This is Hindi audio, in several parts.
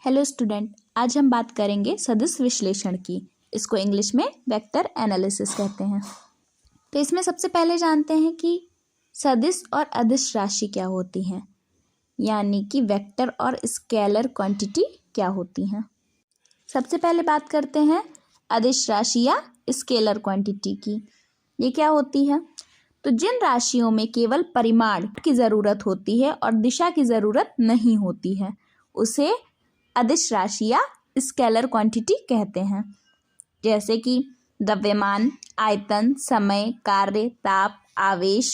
हेलो स्टूडेंट, आज हम बात करेंगे सदिश विश्लेषण की। इसको इंग्लिश में वेक्टर एनालिसिस कहते हैं। तो इसमें सबसे पहले जानते हैं कि सदिश और अदिश राशि क्या होती हैं, यानी कि वेक्टर और स्केलर क्वांटिटी क्या होती हैं। सबसे पहले बात करते हैं अदिश राशि या स्केलर क्वांटिटी की। ये क्या होती है? तो जिन राशियों में केवल परिमाण की ज़रूरत होती है और दिशा की ज़रूरत नहीं होती है, उसे अदिश राशि या स्केलर क्वांटिटी कहते हैं। जैसे कि द्रव्यमान, आयतन, समय, कार्य, ताप, आवेश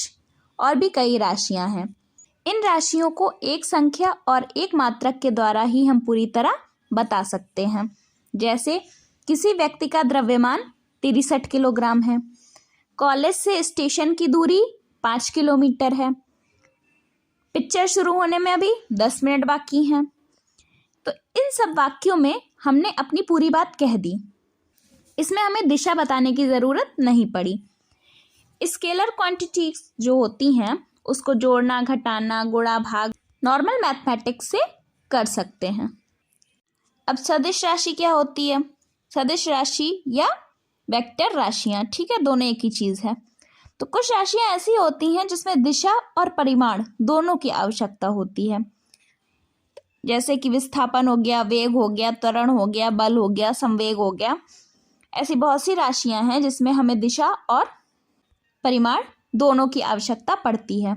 और भी कई राशियां हैं। इन राशियों को एक संख्या और एक मात्रक के द्वारा ही हम पूरी तरह बता सकते हैं। जैसे किसी व्यक्ति का द्रव्यमान 63 किलोग्राम है, कॉलेज से स्टेशन की दूरी 5 किलोमीटर है, पिक्चर शुरू होने में अभी 10 मिनट बाकी हैं। तो इन सब वाक्यों में हमने अपनी पूरी बात कह दी। इसमें हमें दिशा बताने की ज़रूरत नहीं पड़ी। स्केलर क्वांटिटीज जो होती हैं उसको जोड़ना, घटाना, गुणा, भाग नॉर्मल मैथमेटिक्स से कर सकते हैं। अब सदिश राशि क्या होती है? सदिश राशि या वेक्टर राशियाँ, ठीक है, दोनों एक ही चीज़ है। तो कुछ राशियाँ ऐसी होती हैं जिसमें दिशा और परिमाण दोनों की आवश्यकता होती है। जैसे कि विस्थापन हो गया, वेग हो गया, त्वरण हो गया, बल हो गया, संवेग हो गया। ऐसी बहुत सी राशियां हैं जिसमें हमें दिशा और परिमाण दोनों की आवश्यकता पड़ती है।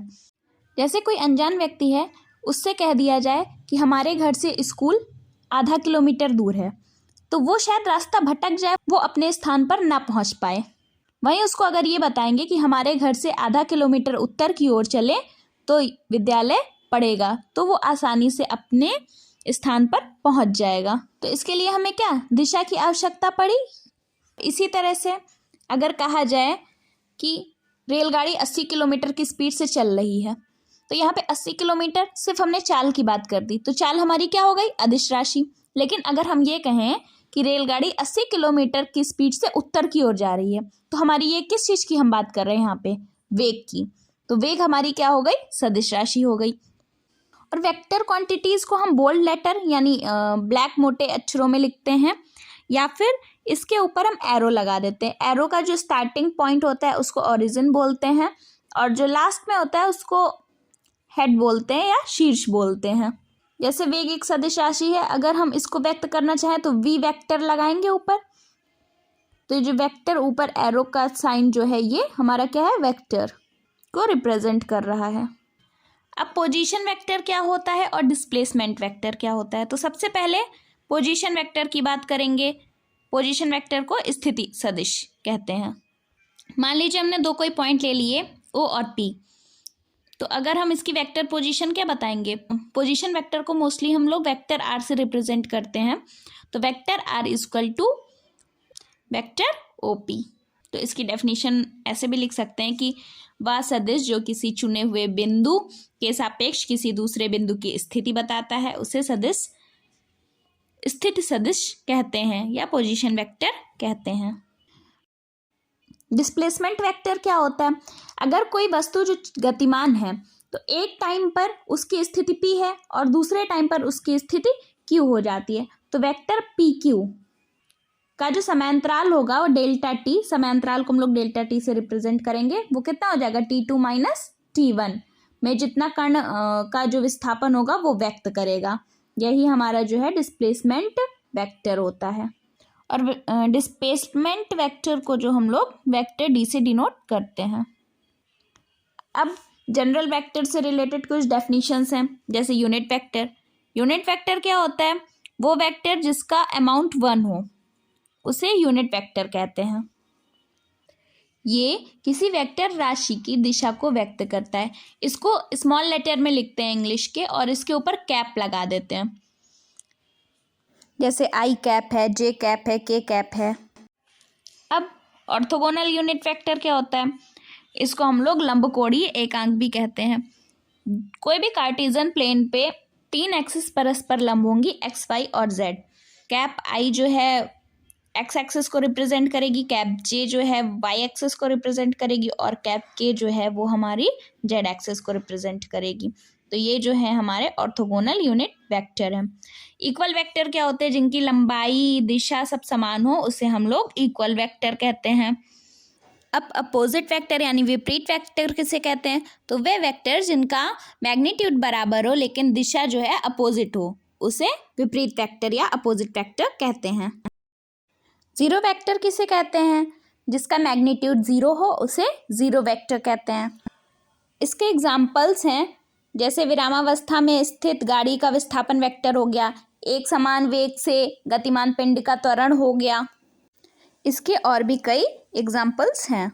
जैसे कोई अनजान व्यक्ति है, उससे कह दिया जाए कि हमारे घर से स्कूल आधा किलोमीटर दूर है, तो वो शायद रास्ता भटक जाए, वो अपने स्थान पर ना पहुंच पाए। वहीं उसको अगर ये बताएंगे कि हमारे घर से आधा किलोमीटर उत्तर की ओर चले तो विद्यालय पड़ेगा, तो वो आसानी से अपने स्थान पर पहुंच जाएगा। तो इसके लिए हमें क्या दिशा की आवश्यकता पड़ी। इसी तरह से अगर कहा जाए कि रेलगाड़ी 80 किलोमीटर की स्पीड से चल रही है, तो यहाँ पे 80 किलोमीटर सिर्फ हमने चाल की बात कर दी, तो चाल हमारी क्या हो गई? अदिश राशि। लेकिन अगर हम ये कहें कि रेलगाड़ी 80 किलोमीटर की स्पीड से उत्तर की ओर जा रही है, तो हमारी ये किस चीज़ की हम बात कर रहे हैं यहाँ पे? वेग की। तो वेग हमारी क्या हो गई? सदिश राशि हो गई। और वेक्टर क्वांटिटीज़ को हम बोल्ड लेटर यानी ब्लैक मोटे अक्षरों में लिखते हैं, या फिर इसके ऊपर हम एरो लगा देते हैं। एरो का जो स्टार्टिंग पॉइंट होता है उसको ओरिजिन बोलते हैं, और जो लास्ट में होता है उसको हेड बोलते हैं या शीर्ष बोलते हैं। जैसे वेग एक सदिश राशि है, अगर हम इसको व्यक्त करना चाहें तो वी वेक्टर लगाएंगे ऊपर। तो ये जो वेक्टर ऊपर एरो का साइन जो है, ये हमारा क्या है? वेक्टर को रिप्रेजेंट कर रहा है। अब पोजीशन वेक्टर क्या होता है और डिस्प्लेसमेंट वेक्टर क्या होता है? तो सबसे पहले पोजीशन वेक्टर की बात करेंगे। पोजीशन वेक्टर को स्थिति सदिश कहते हैं। मान लीजिए हमने दो कोई पॉइंट ले लिए ओ और पी, तो अगर हम इसकी वेक्टर पोजीशन क्या बताएंगे? पोजीशन वेक्टर को मोस्टली हम लोग वेक्टर आर से रिप्रेजेंट करते हैं। तो vector R equal to vector O P. तो इसकी डेफिनेशन ऐसे भी लिख सकते हैं कि वह सदिश जो किसी चुने हुए बिंदु के सापेक्ष किसी दूसरे बिंदु की स्थिति बताता है, उसे सदिश स्थिति सदिश कहते हैं या पोजीशन वेक्टर कहते हैं। डिस्प्लेसमेंट वेक्टर क्या होता है? अगर कोई वस्तु जो गतिमान है, तो एक टाइम पर उसकी स्थिति पी है और दूसरे टाइम पर उसकी स्थिति क्यू हो जाती है, तो वेक्टर पी क्यू का जो समांतराल होगा वो डेल्टा टी, समांतराल को हम लोग डेल्टा टी से रिप्रेजेंट करेंगे। वो कितना हो जाएगा? T2 माइनस T1 में जितना कण का जो विस्थापन होगा वो व्यक्त करेगा। यही हमारा जो है डिस्प्लेसमेंट वेक्टर होता है। और डिस्प्लेसमेंट वेक्टर को जो हम लोग वेक्टर डी से डिनोट करते हैं। अब जनरल वेक्टर से रिलेटेड कुछ डेफिनेशंस हैं, जैसे यूनिट वेक्टर। यूनिट वेक्टर क्या होता है? वो वेक्टर जिसका अमाउंट 1 हो, उसे यूनिट वेक्टर कहते हैं। ये किसी वेक्टर राशि की दिशा को व्यक्त करता है। इसको स्मॉल लेटर में लिखते हैं इंग्लिश के, और इसके ऊपर कैप लगा देते हैं। जैसे आई कैप है, जे कैप है, के कैप है। अब ऑर्थोगोनल यूनिट वेक्टर क्या होता है? इसको हम लोग लंबकोणीय एकांक भी कहते हैं। कोई भी कार्टेशियन प्लेन पे 3 एक्सिस परस्पर लंब होंगी, एक्स, वाई और जेड। कैप आई जो है एक्स एक्सिस को रिप्रेजेंट करेगी, कैप जे जो है वाई एक्सिस को रिप्रेजेंट करेगी, और कैप के जो है वो हमारी जेड एक्सिस को रिप्रेजेंट करेगी। तो ये जो है हमारे ऑर्थोगोनल यूनिट वेक्टर है। इक्वल वेक्टर क्या होते हैं? जिनकी लंबाई दिशा सब समान हो उसे हम लोग इक्वल वेक्टर कहते हैं। अब अपोजिट वेक्टर यानी विपरीत वेक्टर किसे कहते हैं? तो वे वेक्टर जिनका मैग्नीट्यूड बराबर हो लेकिन दिशा जो है अपोजिट हो उसे विपरीत वेक्टर या अपोजिट वेक्टर कहते हैं। जीरो वेक्टर किसे कहते हैं? जिसका मैग्नीट्यूड जीरो हो उसे जीरो वेक्टर कहते हैं। इसके एग्जाम्पल्स हैं, जैसे विरामावस्था में स्थित गाड़ी का विस्थापन वेक्टर हो गया, एक समान वेग से गतिमान पिंड का त्वरण हो गया। इसके और भी कई एग्जाम्पल्स हैं।